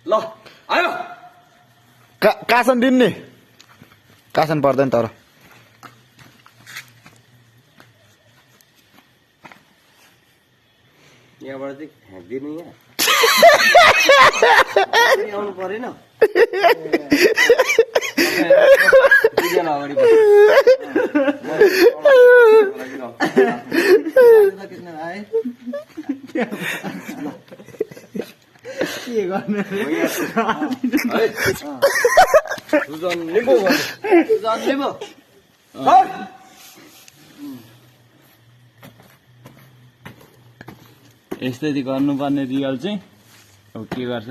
ल आयो कासन दिन नि कासन पर्दैन तर यहाँबाट चाहिँ फ्याँक्दिनु यहाँ आउनु परेन अगाडि के गर्ने यस्तै गर्नुपर्ने रियल चाहिँ अब के गर्छ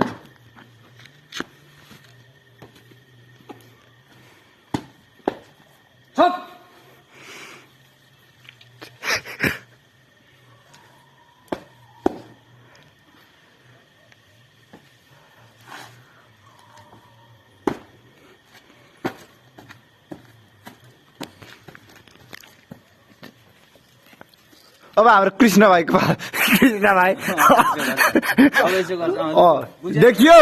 अब हाम्रो कृष्ण भाइको कृष्ण भाइ देखियो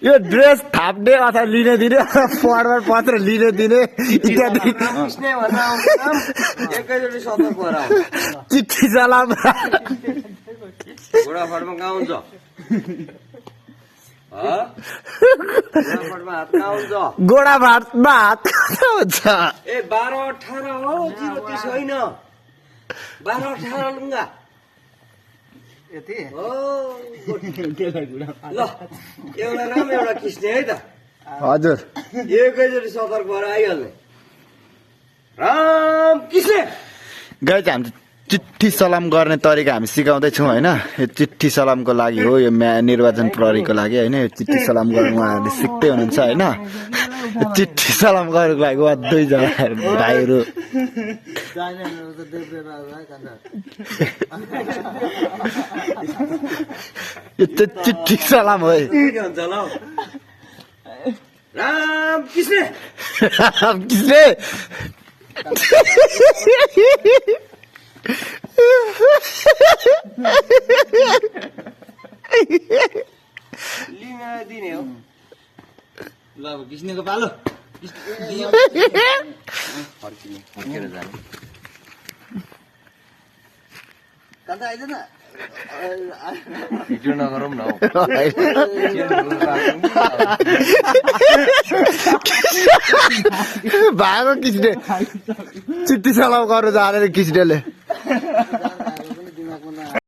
यो ड्रेस थाप्ने अथवा लिने दिने प्रमाण पत्र लिने दिने इत्यादि एकैचोटि सतर्क भएर आऊ। चिठी चलाम घोडाफाटमा कहाँ हुन्छ घोडाफाटमा हात कहाँ हुन्छ गोडा भातमा हात हुन्छ ए 12-18 हो 0-30 होइन 12-18 लुङ्गा यति हो ल एउटा राम एउटा किस्ने है त हजुर एकैचोटि सतर्क भएर आइहाल्ने राम किस्ने गाई चाहिँ हामी चिठी सलाम गर्ने तरिका हामी सिकाउँदैछौँ होइन यो चिठी सलामको लागि हो यो निर्वाचन प्रहरीको लागि होइन यो चिठी सलाम गर्नु उहाँहरूले सिक्दै हुनुहुन्छ होइन चिठी सलाम गर्नुको लागि उहाँ दुईजना भाइहरू यो चाहिँ चिठी सलाम हो है के हुन्छ ल राम किस्ने किसले लिन दिने हो ल अब किस्नेको पालो फर्केर जाने कता आइदैन भिडियो नगरौँ न हौ। भागो किसले चिठी सलाम गर्नु जानेर किसले